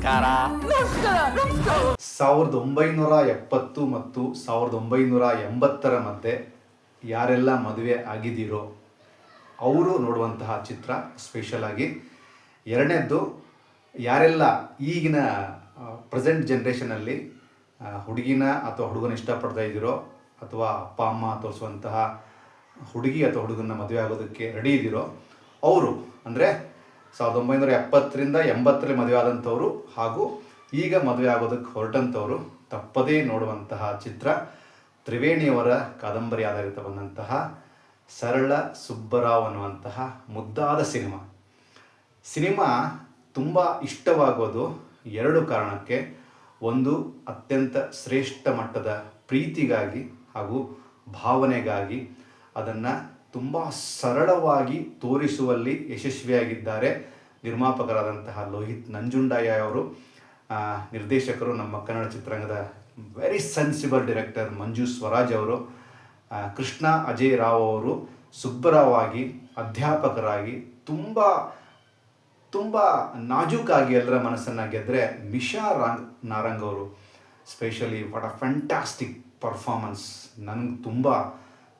ನಮಸ್ಕಾರ. 1970 ಮತ್ತು 1980 ಮಧ್ಯೆ ಯಾರೆಲ್ಲ ಮದುವೆ ಆಗಿದ್ದೀರೋ ಅವರು ನೋಡುವಂತಹ ಚಿತ್ರ ಸ್ಪೆಷಲ್ ಆಗಿ. ಎರಡನೇದ್ದು, ಯಾರೆಲ್ಲ ಈಗಿನ ಪ್ರೆಸೆಂಟ್ ಜನ್ರೇಷನಲ್ಲಿ ಹುಡುಗಿನ ಅಥವಾ ಹುಡುಗನ ಇಷ್ಟಪಡ್ತಾ ಇದ್ದೀರೋ, ಅಥವಾ ಅಪ್ಪ ಅಮ್ಮ ತೋರಿಸುವಂತಹ ಹುಡುಗಿ ಅಥವಾ ಹುಡುಗನ ಮದುವೆ ಆಗೋದಕ್ಕೆ ರೆಡಿ ಇದ್ದೀರೋ ಅವರು, ಅಂದರೆ 1970ರಿಂದ 80ರಲ್ಲಿ ಮದುವೆ ಆದಂಥವರು ಹಾಗೂ ಈಗ ಮದುವೆ ಆಗೋದಕ್ಕೆ ಹೊರಟಂಥವರು ತಪ್ಪದೇ ನೋಡುವಂತಹ ಚಿತ್ರ ತ್ರಿವೇಣಿಯವರ ಕಾದಂಬರಿ ಆಧಾರಿತ ಬಂದಂತಹ ಸರಳ ಸುಬ್ಬರಾವ್ ಅನ್ನುವಂತಹ ಮುದ್ದಾದ ಸಿನಿಮಾ ತುಂಬ ಇಷ್ಟವಾಗೋದು ಎರಡು ಕಾರಣಕ್ಕೆ. ಒಂದು, ಅತ್ಯಂತ ಶ್ರೇಷ್ಠ ಮಟ್ಟದ ಪ್ರೀತಿಗಾಗಿ ಹಾಗೂ ಭಾವನೆಗಾಗಿ ಅದನ್ನು ತುಂಬ ಸರಳವಾಗಿ ತೋರಿಸುವಲ್ಲಿ ಯಶಸ್ವಿಯಾಗಿದ್ದಾರೆ ನಿರ್ಮಾಪಕರಾದಂತಹ ಲೋಹಿತ್ ನಂಜುಂಡಯ್ಯ ಅವರು. ನಿರ್ದೇಶಕರು ನಮ್ಮ ಕನ್ನಡ ಚಿತ್ರರಂಗದ ವೆರಿ ಸೆನ್ಸಿಬಲ್ ಡೈರೆಕ್ಟರ್ ಮಂಜು ಸ್ವರಾಜ್ ಅವರು. ಕೃಷ್ಣ ಅಜಯ್ ರಾವ್ ಅವರು ಸುಬ್ಬರಾವ್ ಆಗಿ, ಅಧ್ಯಾಪಕರಾಗಿ ತುಂಬ ನಾಜೂಕಾಗಿ ಎಲ್ಲರ ಮನಸ್ಸನ್ನು ಗೆದ್ದರೆ ಮಿಶಾ ನಾರಂಗ್ ಅವರು specially what a fantastic performance. ನನಗೆ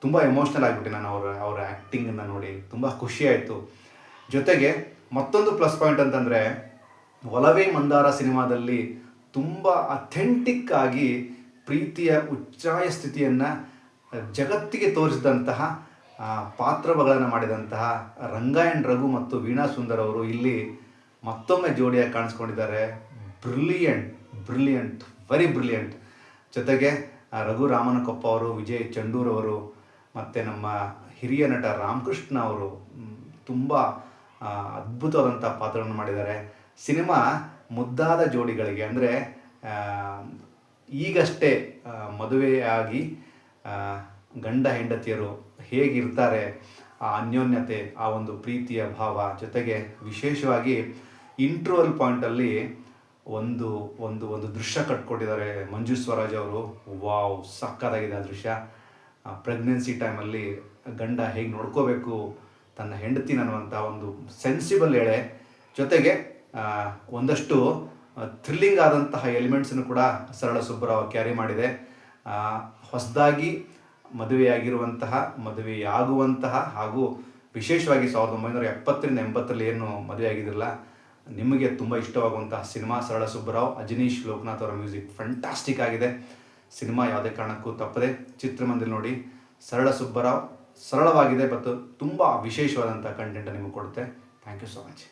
ತುಂಬ ಎಮೋಷ್ನಲ್ ಆಗಿಬಿಟ್ಟೆ ನಾನು ಅವರ ಆ್ಯಕ್ಟಿಂಗನ್ನು ನೋಡಿ. ತುಂಬ ಖುಷಿಯಾಯಿತು. ಜೊತೆಗೆ ಮತ್ತೊಂದು ಪ್ಲಸ್ ಪಾಯಿಂಟ್ ಅಂತಂದರೆ, ಒಲವೇ ಮಂದಾರ ಸಿನಿಮಾದಲ್ಲಿ ತುಂಬ ಅಥೆಂಟಿಕ್ ಆಗಿ ಪ್ರೀತಿಯ ಉಚ್ಚಾಯ ಸ್ಥಿತಿಯನ್ನು ಜಗತ್ತಿಗೆ ತೋರಿಸಿದಂತಹ ಪಾತ್ರಗಳನ್ನು ಮಾಡಿದಂತಹ ರಂಗಾಯಣ್ ರಘು ಮತ್ತು ವೀಣಾ ಸುಂದರ್ ಅವರು ಇಲ್ಲಿ ಮತ್ತೊಮ್ಮೆ ಜೋಡಿಯಾಗಿ ಕಾಣಿಸ್ಕೊಂಡಿದ್ದಾರೆ. Brilliant, very brilliant. ಜೊತೆಗೆ ರಘು ರಾಮನಕೊಪ್ಪ ಅವರು, ವಿಜಯ್ ಚಂಡೂರ್ ಅವರು ಮತ್ತು ನಮ್ಮ ಹಿರಿಯ ನಟ ರಾಮಕೃಷ್ಣ ಅವರು ತುಂಬ ಅದ್ಭುತವಾದಂಥ ಪಾತ್ರವನ್ನು ಮಾಡಿದ್ದಾರೆ. ಸಿನಿಮಾ ಮುದ್ದಾದ ಜೋಡಿಗಳಿಗೆ, ಅಂದರೆ ಈಗಷ್ಟೇ ಮದುವೆಯಾಗಿ ಗಂಡ ಹೆಂಡತಿಯರು ಹೇಗಿರ್ತಾರೆ, ಆ ಅನ್ಯೋನ್ಯತೆ, ಆ ಒಂದು ಪ್ರೀತಿಯ ಭಾವ, ಜೊತೆಗೆ ವಿಶೇಷವಾಗಿ ಇಂಟ್ರೋವಲ್ ಪಾಯಿಂಟಲ್ಲಿ ಒಂದು ಒಂದು ಒಂದು ದೃಶ್ಯ ಕಟ್ಕೊಟ್ಟಿದ್ದಾರೆ ಮಂಜು ಸ್ವರಾಜ್ ಅವರು. ವಾವ್, ಸಕ್ಕತ್ತಾಗಿದೆ ಆ ದೃಶ್ಯ. ಪ್ರೆಗ್ನೆನ್ಸಿ ಟೈಮಲ್ಲಿ ಗಂಡ ಹೇಗೆ ನೋಡ್ಕೋಬೇಕು ತನ್ನ ಹೆಂಡತಿನ ಅನ್ನುವಂಥ ಒಂದು ಸೆನ್ಸಿಬಲ್ ಎಳೆ, ಜೊತೆಗೆ ಒಂದಷ್ಟು ಥ್ರಿಲ್ಲಿಂಗ್ ಆದಂತಹ ಎಲಿಮೆಂಟ್ಸನ್ನು ಕೂಡ ಸರಳ ಸುಬ್ಬರಾವ್ ಕ್ಯಾರಿ ಮಾಡಿದೆ. ಹೊಸದಾಗಿ ಮದುವೆಯಾಗುವಂತಹ ಹಾಗೂ ವಿಶೇಷವಾಗಿ 1970ರಿಂದ 80ರಲ್ಲಿ ಏನು ಮದುವೆಯಾಗಿದ್ದಿರಲ್ಲ, ನಿಮಗೆ ತುಂಬ ಇಷ್ಟವಾಗುವಂತಹ ಸಿನಿಮಾ ಸರಳ ಸುಬ್ಬರಾವ್. ಅಜನೀಶ್ ಲೋಕನಾಥ್ ಅವರ ಮ್ಯೂಸಿಕ್ ಫ್ಯಾಂಟಾಸ್ಟಿಕ್ ಆಗಿದೆ. ಸಿನಿಮಾ ಯಾವುದೇ ಕಾರಣಕ್ಕೂ ತಪ್ಪದೆ ಚಿತ್ರಮಂದಿರ ನೋಡಿ. ಸರಳ ಸುಬ್ಬರಾವ್ ಸರಳವಾಗಿದೆ ಮತ್ತು ತುಂಬ ವಿಶೇಷವಾದಂಥ ಕಂಟೆಂಟ್ ನಿಮಗೆ ಕೊಡುತ್ತೆ. Thank you so much.